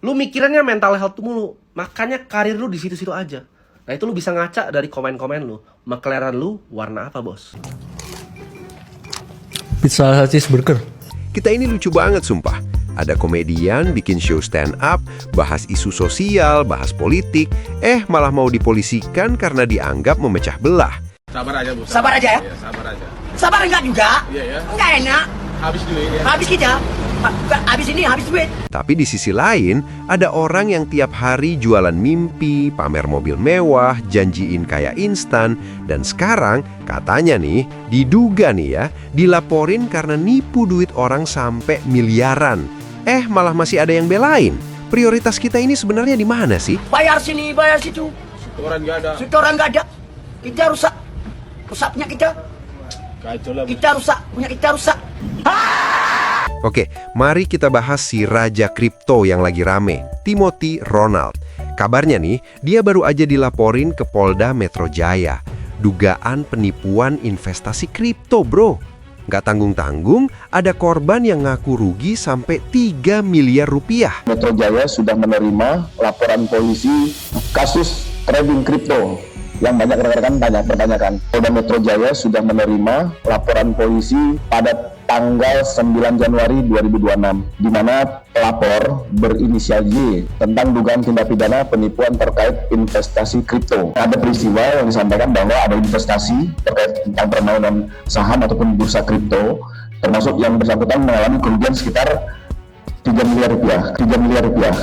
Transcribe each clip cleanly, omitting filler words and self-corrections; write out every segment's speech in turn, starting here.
Lu mikirannya mental health mulu, makanya karir lu di situ-situ aja. Nah itu lu bisa ngaca dari komen-komen lu. McLaren lu warna apa, bos? Pizza cheeseburger. Kita ini lucu banget sumpah. Ada komedian bikin show stand up, bahas isu sosial, bahas politik, malah mau dipolisikan karena dianggap memecah belah. Sabar aja, Bu. Sabar aja ya? Iya, sabar aja. Sabar enggak juga? Iya ya. Enggak enak. Habis duit ya. Habis kita. Habis ini, habis duit. Tapi di sisi lain, ada orang yang tiap hari jualan mimpi, pamer mobil mewah, janjiin kaya instan, dan sekarang katanya nih, diduga nih ya, dilaporin karena nipu duit orang sampai miliaran. Malah masih ada yang belain. Prioritas kita ini sebenarnya di mana sih? Bayar sini, bayar situ. Setoran nggak ada. Setoran nggak ada. Kita rusak. Rusak punya kita. Kacau lah, Bu. Kita rusak, punya kita rusak. Oke, mari kita bahas si raja kripto yang lagi rame, Timothy Ronald. Kabarnya nih, dia baru aja dilaporin ke Polda Metro Jaya. Dugaan penipuan investasi kripto, bro. Nggak tanggung-tanggung, ada korban yang ngaku rugi sampai 3 miliar rupiah. Metro Jaya sudah menerima laporan polisi kasus trading kripto yang banyak rekan-rekan banyak bertanyakan. Polda Metro Jaya sudah menerima laporan polisi pada tanggal 9 Januari 2026, di mana pelapor berinisial Y tentang dugaan tindak pidana penipuan terkait investasi kripto. Ada peristiwa yang disampaikan bahwa ada investasi terkait tentang permainan saham ataupun bursa kripto, termasuk yang bersangkutan mengalami kerugian sekitar 3 miliar rupiah. 3 miliar rupiah.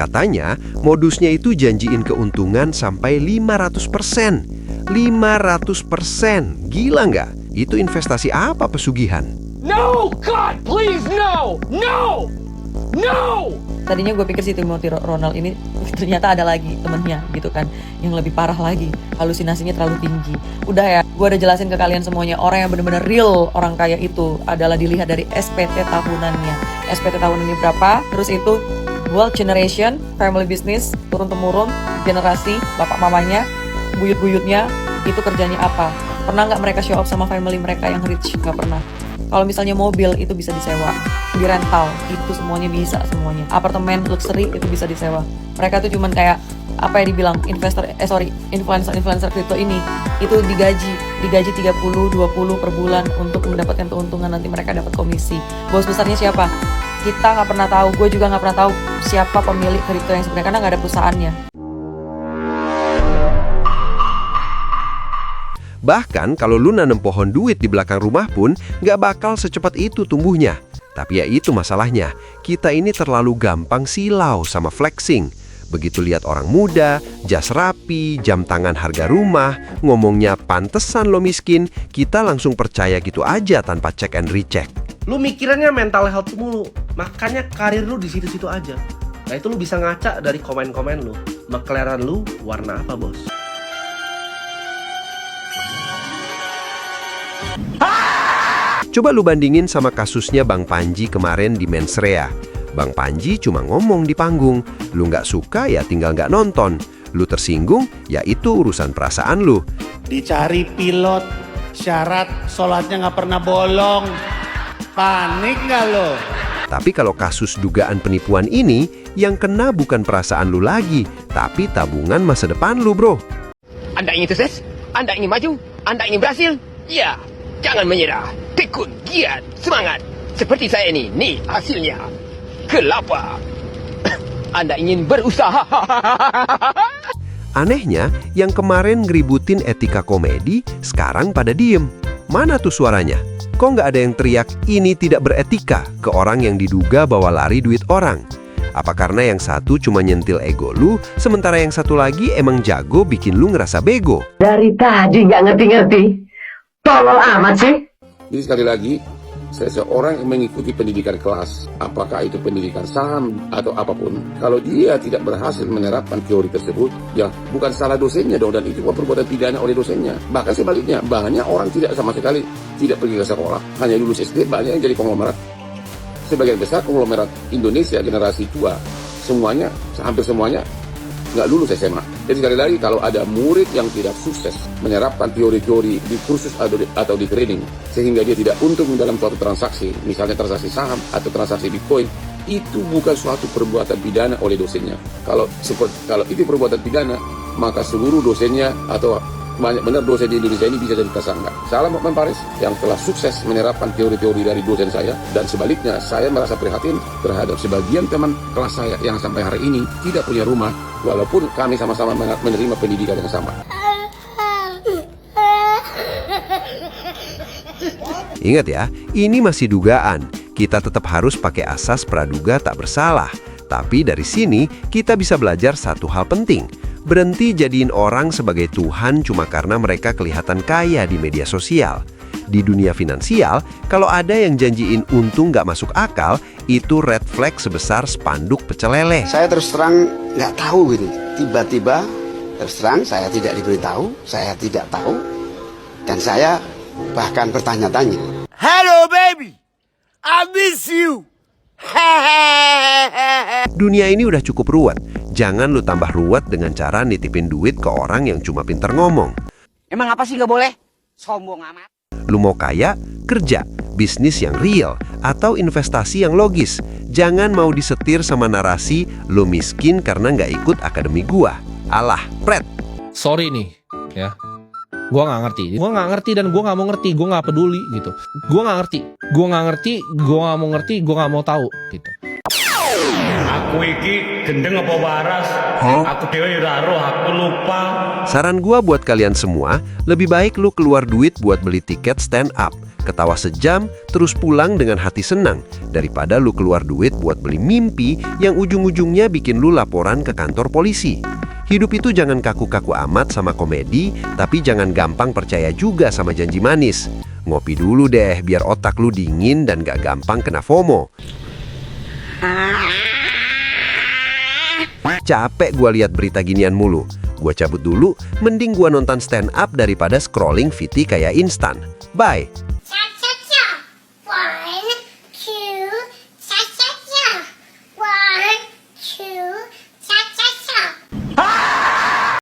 Katanya, modusnya itu janjiin keuntungan sampai 500%. 500%. Gila nggak? Itu investasi apa pesugihan? No, God, please, no, no, no. Tadinya gue pikir si Timothy Ronald ini ternyata ada lagi temennya gitu kan, yang lebih parah lagi, halusinasinya terlalu tinggi. Udah ya, gue udah jelasin ke kalian semuanya, orang yang benar-benar real orang kaya itu adalah dilihat dari SPT tahunannya. SPT tahunannya berapa, terus itu wealth generation, family business, turun-temurun, generasi, bapak mamanya, buyut-buyutnya, itu kerjanya apa. Pernah nggak mereka show up sama family mereka yang rich? Nggak pernah. Kalau misalnya mobil, itu bisa disewa, di rental, itu semuanya bisa semuanya. Apartemen, luxury, itu bisa disewa. Mereka tuh cuman kayak, apa ya dibilang, influencer kripto ini, itu digaji 30-20 per bulan untuk mendapatkan keuntungan, nanti mereka dapat komisi. Bos besarnya siapa? Kita nggak pernah tahu, gue juga nggak pernah tahu siapa pemilik kripto yang sebenarnya, karena nggak ada perusahaannya. Bahkan kalau lu nanam pohon duit di belakang rumah pun nggak bakal secepat itu tumbuhnya. Tapi ya itu masalahnya, kita ini terlalu gampang silau sama flexing. Begitu lihat orang muda, jas rapi, jam tangan harga rumah, ngomongnya pantesan lo miskin, kita langsung percaya gitu aja tanpa check and recheck. Lu mikirannya mental health mulu, makanya karir lu di situ-situ aja. Nah itu lu bisa ngaca dari komen-komen lu. McLaren lu warna apa, bos? Coba lu bandingin sama kasusnya Bang Panji kemarin di Mensrea. Bang Panji cuma ngomong di panggung, lu nggak suka ya tinggal nggak nonton. Lu tersinggung, ya itu urusan perasaan lu. Dicari pilot, syarat sholatnya nggak pernah bolong. Panik nggak lo? Tapi kalau kasus dugaan penipuan ini, yang kena bukan perasaan lu lagi, tapi tabungan masa depan lu, bro. Anda ingin sukses? Anda ingin maju? Anda ingin berhasil? Ya, jangan menyerah. Tekun, giat, semangat. Seperti saya ini, nih hasilnya. Kelapa. Anda ingin berusaha? Anehnya, yang kemarin ngeributin etika komedi, sekarang pada diem. Mana tuh suaranya? Kok nggak ada yang teriak, ini tidak beretika, ke orang yang diduga bawa lari duit orang? Apa karena yang satu cuma nyentil ego lu, sementara yang satu lagi emang jago bikin lu ngerasa bego? Dari tadi nggak ngerti-ngerti. Tolol amat sih. Jadi sekali lagi, seseorang yang mengikuti pendidikan kelas, apakah itu pendidikan saham atau apapun, kalau dia tidak berhasil menerapkan teori tersebut, ya bukan salah dosennya dong, dan itu perbuatan pidana oleh dosennya. Bahkan sebaliknya, banyak orang tidak sama sekali tidak pergi ke sekolah, hanya lulus SD, banyak yang jadi konglomerat. Sebagian besar konglomerat Indonesia generasi tua, semuanya, hampir semuanya nggak lulus SMA. Jadi sekali lagi, kalau ada murid yang tidak sukses menerapkan teori-teori di kursus atau di training, sehingga dia tidak untung dalam suatu transaksi, misalnya transaksi saham atau transaksi Bitcoin, itu bukan suatu perbuatan pidana oleh dosennya. Kalau itu perbuatan pidana, maka seluruh dosennya atau banyak benar dosen di Indonesia ini bisa jadi tersangka. Salam Pak Paris yang telah sukses menerapkan teori-teori dari dosen saya, dan sebaliknya saya merasa prihatin terhadap sebagian teman kelas saya yang sampai hari ini tidak punya rumah walaupun kami sama-sama menerima pendidikan yang sama. Ingat ya, ini masih dugaan. Kita tetap harus pakai asas praduga tak bersalah. Tapi dari sini kita bisa belajar satu hal penting. Berhenti jadiin orang sebagai Tuhan cuma karena mereka kelihatan kaya di media sosial. Di dunia finansial, kalau ada yang janjiin untung nggak masuk akal, itu red flag sebesar spanduk pecel lele. Saya terus terang nggak tahu gitu. Tiba-tiba terus terang saya tidak diberitahu, saya tidak tahu, dan saya bahkan bertanya-tanya. Hello baby, I miss you. Dunia ini udah cukup ruwet. Jangan lu tambah ruwet dengan cara nitipin duit ke orang yang cuma pinter ngomong. Emang apa sih nggak boleh? Sombong amat. Lu mau kaya, kerja, bisnis yang real, atau investasi yang logis. Jangan mau disetir sama narasi lu miskin karena nggak ikut akademi gua. Alah, pret. Sorry nih, ya. Gua nggak ngerti dan gua nggak mau ngerti. Gua nggak peduli gitu. Gua nggak ngerti, gua nggak mau ngerti, gua nggak mau tahu gitu. Aku iki gendeng apa waras? Aku dewe ora roh, aku lupa. Saran gua buat kalian semua, lebih baik lu keluar duit buat beli tiket stand up, ketawa sejam, terus pulang dengan hati senang, daripada lu keluar duit buat beli mimpi yang ujung-ujungnya bikin lu laporan ke kantor polisi. Hidup itu jangan kaku-kaku amat sama komedi, tapi jangan gampang percaya juga sama janji manis. Ngopi dulu deh, biar otak lu dingin dan gak gampang kena FOMO. Capek gua lihat berita ginian mulu. Gua cabut dulu, mending gua nonton stand up daripada scrolling VT kayak instan. Bye!